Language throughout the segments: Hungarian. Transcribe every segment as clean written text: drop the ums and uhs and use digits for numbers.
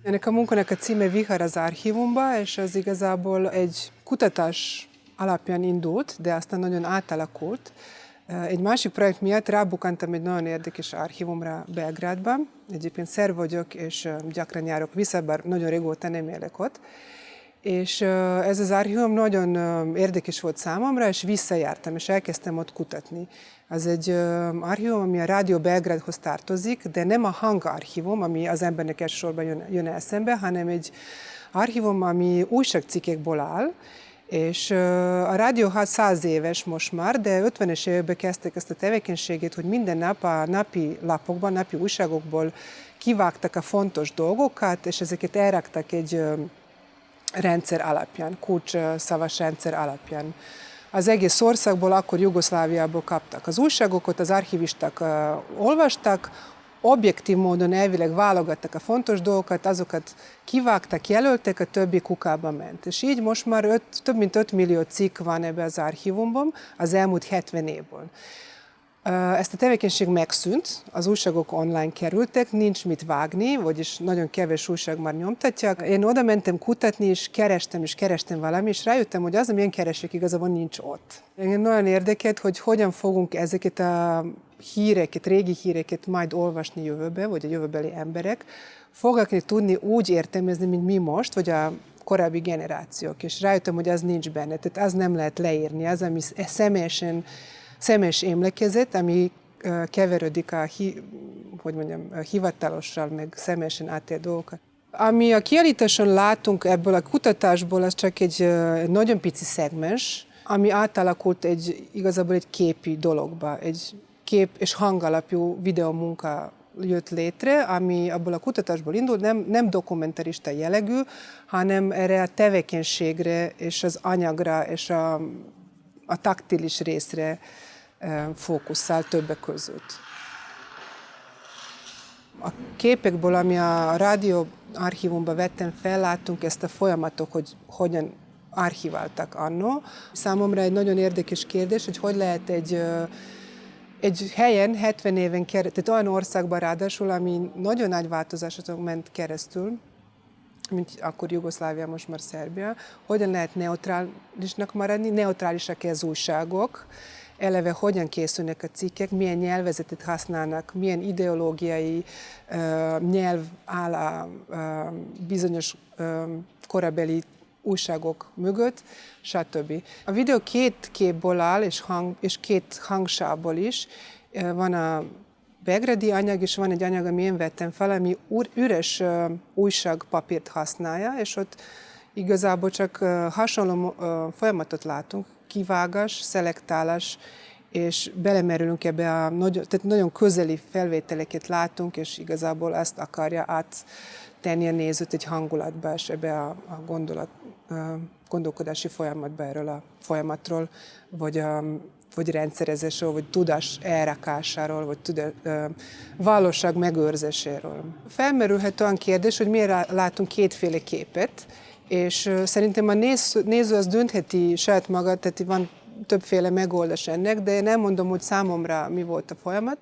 Ennek a munkának a címe Vihar az archívumba, és az igazából egy kutatás alapján indult, de aztán nagyon átalakult. Egy másik projekt miatt rábukkantam egy nagyon érdekes archívumra Belgrádban. Egyébként szerb vagyok, és gyakran járok vissza, bár nagyon régóta nem élek ott. És ez az archívum nagyon érdekes volt számomra, és visszajártam, és elkezdtem ott kutatni. Az egy archívum, ami a Rádió Belgrádhoz tartozik, de nem a hangarchívum, ami az embernek elsősorban jön eszembe, hanem egy archívum, ami újságcikkekből áll, és a rádió 100 éves most már, de 50-es években kezdtek ezt a tevékenységét, hogy minden nap a napi lapokban, napi újságokból kivágtak a fontos dolgokat, és ezeket elraktak egy rendszer alapján, kulcsszavas rendszer alapján. Az egész országból, akkor Jugoszláviából kaptak az újságokat, az archivisták olvastak, objektív módon elvileg válogattak a fontos dolgokat, azokat kivágtak, jelöltek, a többi kukába ment. És így most már több mint 5 millió cikk van ebben az archívumban az elmúlt 70 évből. Ezt a tevékenység megszűnt, az újságok online kerültek, nincs mit vágni, vagyis nagyon kevés újság már nyomtatják. Én oda mentem kutatni, és kerestem valami, és rájöttem, hogy az, amilyen keresek, igazából nincs ott. Engem nagyon érdekelt, hogy hogyan fogunk ezeket a híreket, régi híreket majd olvasni jövőbe, vagy a jövőbeli emberek, fognak tudni úgy értelmezni, mint mi most, vagy a korábbi generációk. És rájöttem, hogy az nincs benne, tehát az nem lehet leírni, az, ami személyes emlékezet, ami keverődik a hivatalossal, meg személyesen átélt dolgokat. Ami a kiállításon látunk ebből a kutatásból, az csak egy nagyon pici szegmens, ami átalakult igazából egy képi dologba, egy kép és hangalapú videomunka jött létre, ami abból a kutatásból indult, nem dokumentarista jellegű, hanem erre a tevékenységre és az anyagra és a taktilis részre fókuszál többek között. A képekből, ami a rádió archívumban vettem fel, láttunk ezt a folyamatot, hogy hogyan archiváltak annó. Számomra egy nagyon érdekes kérdés, hogy lehet egy helyen 70 éven keresztül, tehát olyan országban ráadásul, ami nagyon nagy változáson ment keresztül, mint akkor Jugoszlávia, most már Szerbia, hogyan lehet neutrálisnak maradni, neutrálisak az újságok, eleve hogyan készülnek a cikkek, milyen nyelvezetet használnak, milyen ideológiai nyelv áll a bizonyos korabeli újságok mögött, stb. A videó 2 képből áll, és 2 hangsávból is. Van a belgrádi anyag, és van egy anyag, ami én vettem fel, ami üres újságpapírt használja, és ott igazából csak hasonló folyamatot látunk, kivágás, szelektálás, és belemerülünk ebbe tehát nagyon közeli felvételeket látunk, és igazából ezt akarja áttenni a nézőt egy hangulatba, és ebbe a gondolkodási folyamatba erről a folyamatról, vagy rendszerezésről, vagy tudás elrakásáról, vagy valóság megőrzéséről. Felmerülhet olyan kérdés, hogy miért látunk kétféle képet, és szerintem a néző az döntheti saját maga, tehát van többféle megoldás ennek, de én nem mondom, hogy számomra mi volt a folyamat.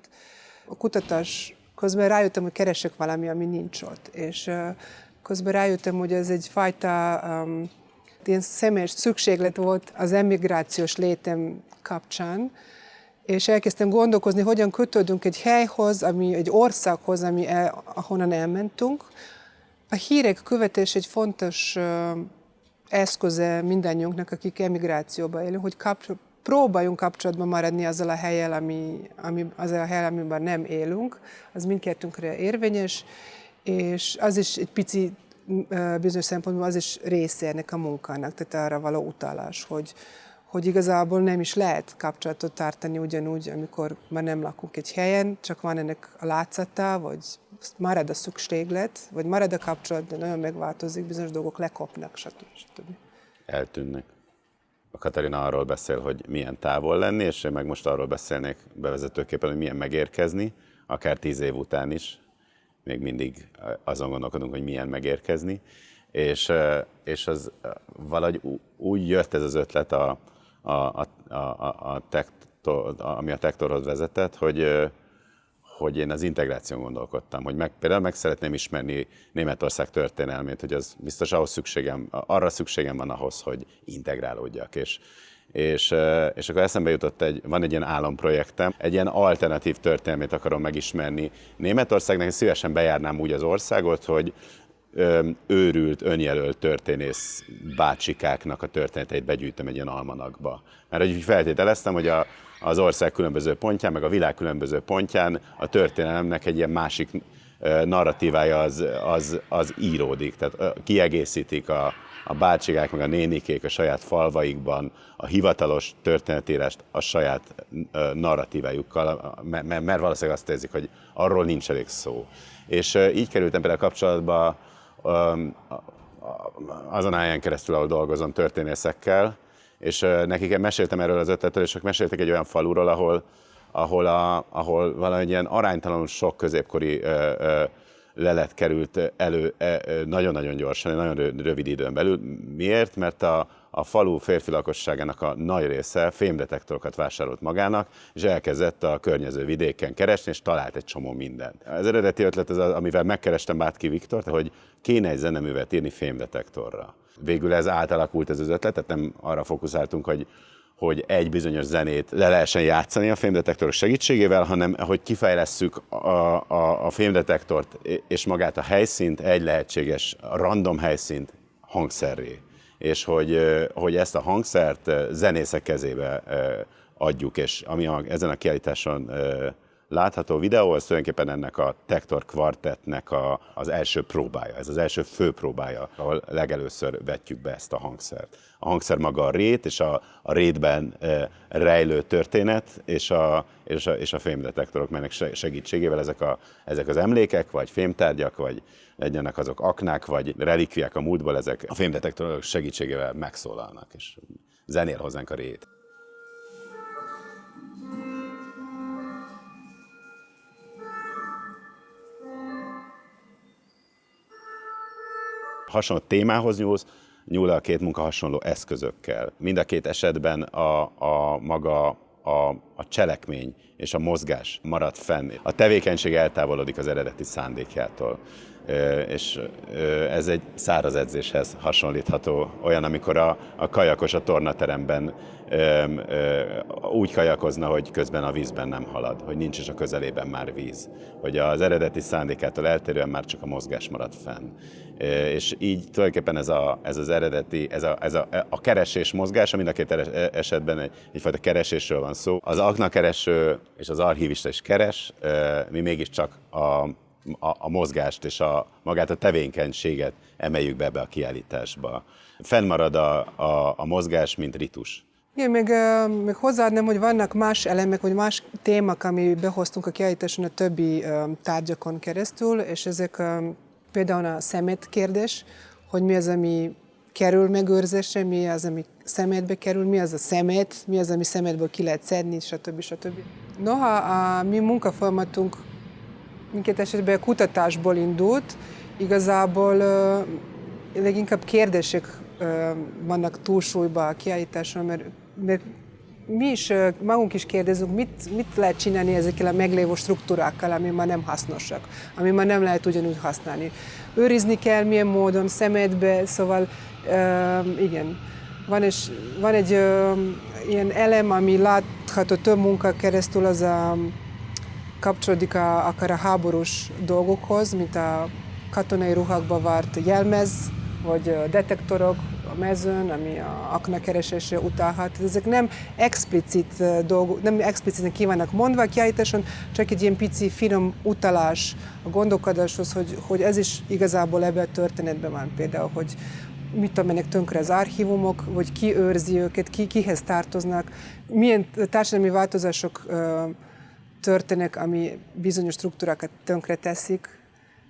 A kutatás közben rájöttem, hogy keresek valami, ami nincs ott, és közben rájöttem, hogy ez egyfajta ilyen személyes szükséglet volt az emigrációs létem kapcsán, és elkezdtem gondolkozni, hogyan kötődünk egy helyhoz, egy országhoz, ahonnan elmentünk. A hírek követés egy fontos eszköze mindannyiunknak, akik emigrációba élünk, hogy próbáljunk kapcsolatban maradni azzal a hellyel, amiben nem élünk. Az mindkettőnkre érvényes, és az is egy pici bizonyos szempontból az is része ennek a munkának, tehát arra való utalás, hogy igazából nem is lehet kapcsolatot tartani ugyanúgy, amikor már nem lakunk egy helyen, csak van ennek a látszata, vagy marad a szükséglet, vagy marad a kapcsolat, de nagyon megváltozik, bizonyos dolgok lekopnak, stb. Eltűnnek. A Katarina arról beszél, hogy milyen távol lenni, és én meg most arról beszélnék bevezetőképpen, hogy milyen megérkezni, akár 10 év után is. Még mindig azon gondolkodunk, hogy milyen megérkezni. És az valahogy úgy jött ez az ötlet, ami a Tektorhoz vezetett, hogy én az integráción gondolkodtam, hogy például meg szeretném ismerni Németország történelmét, hogy az biztos arra szükségem van ahhoz, hogy integrálódjak. És akkor eszembe jutott, van egy ilyen álomprojektem, egy ilyen alternatív történelmét akarom megismerni Németországnak, és szívesen bejárnám úgy az országot, hogy őrült, önjelölt történész bácsikáknak a történeteit begyűjtöm egy ilyen almanakba. Mert úgy feltételeztem, hogy az ország különböző pontján, meg a világ különböző pontján a történelemnek egy ilyen másik narratívája az íródik, tehát kiegészítik a bácsikák, meg a nénikék a saját falvaikban a hivatalos történetírást a saját narratívájukkal, mert valószínűleg azt érzik, hogy arról nincs elég szó. És így kerültem például kapcsolatba azon a helyen keresztül, ahol dolgozom történészekkel, és nekik meséltem erről az ötletről, és ők meséltek egy olyan faluról, ahol valahogy ilyen aránytalanul sok középkori lelet került elő nagyon-nagyon gyorsan, nagyon rövid időn belül. Miért? Mert a falu férfi lakosságának a nagy része fémdetektorokat vásárolt magának, és elkezdett a környező vidéken keresni, és talált egy csomó mindent. Az eredeti ötlet, amivel megkerestem Bátki Viktort, hogy kéne egy zeneművet írni fémdetektorra. Végül ez átalakult ez az ötlet, tehát nem arra fókuszáltunk, hogy egy bizonyos zenét le lehessen játszani a fémdetektorok segítségével, hanem hogy kifejlesszük a fémdetektort és magát a helyszínt, egy lehetséges random helyszínt hangszerré. És hogy ezt a hangszert zenészek kezébe adjuk, és ami ezen a kiállításon látható videó, az tulajdonképpen ennek a Tektor kvartettnek az első próbája, ez az első fő próbája, ahol legelőször vetjük be ezt a hangszert. A hangszer maga a rét, és a rétben rejlő történet, és a fémdetektorok, melynek segítségével ezek az emlékek, vagy fémtárgyak, vagy legyenek azok aknák, vagy relikviák a múltból, ezek a fémdetektorok segítségével megszólalnak, és zenél hozzánk a rét. Hasonló témához nyúl a két munka hasonló eszközökkel. Mind a két esetben maga a cselekmény és a mozgás marad fenn. A tevékenység eltávolodik az eredeti szándékjától. És ez egy száraz edzéshez hasonlítható, olyan, amikor a kajakos a tornateremben úgy kajakozna, hogy közben a vízben nem halad, hogy nincs is a közelében már víz, hogy az eredeti szándékától eltérően már csak a mozgás marad fenn. És így tulajdonképpen ez az eredeti, a keresés mozgása, mind a két esetben egyfajta keresésről van szó. Az aknakereső és az archívista is keres, mi mégiscsak a mozgást és magát a tevékenységet emeljük be ebbe a kiállításba. Fennmarad a mozgás, mint ritus. Igen, még hozzáadnám, hogy vannak más elemek, vagy más témák, ami behoztunk a kiállításon a többi tárgyakon keresztül, és ezek például a szemét kérdés, hogy mi az, ami kerül megőrzésre, mi az, ami szemétbe kerül, mi az a szemét, mi az, ami szemétből ki lehet szedni, stb. Noha a mi munkafolyamatunk mindkét esetben a kutatásból indult, igazából leginkább kérdések vannak túlsúlyban a kiállításon, mert mi is magunk is kérdezünk, mit lehet csinálni ezekkel a meglévő struktúrákkal, ami már nem hasznosak, ami már nem lehet ugyanúgy használni. Őrizni kell milyen módon, szemétbe, szóval igen. Van egy ilyen elem, ami látható több munka keresztül, az kapcsolódik akár a háborús dolgokhoz, mint a katonai ruhákba várt jelmez, vagy detektorok a mezőn, ami a aknakeresésre utalhat. Ezek nem explicit dolgok, nem expliciten ki vannak mondva a kiállításon, csak egy ilyen pici finom utalás a gondolkodáshoz, hogy ez is igazából ebben a történetben van például, hogy mit mennek tönkre az archívumok, vagy ki őrzi őket, kihez tartoznak, milyen társadalmi változások történnek, ami bizonyos struktúrákat tönkre teszik,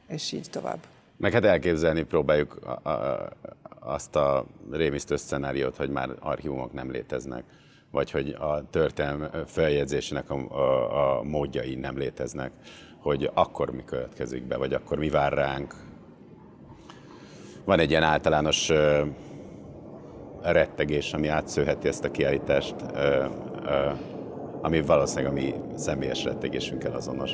és így tovább. Meg hát elképzelni próbáljuk azt a rémisztő szcenáriót, hogy már archívumok nem léteznek, vagy hogy a történelem feljegyzésének a módjai nem léteznek, hogy akkor mi következik be, vagy akkor mi vár ránk. Van egy ilyen általános rettegés, ami átszőheti ezt a kiállítást, ami valószínűleg a mi személyes rettegésünkkel azonos.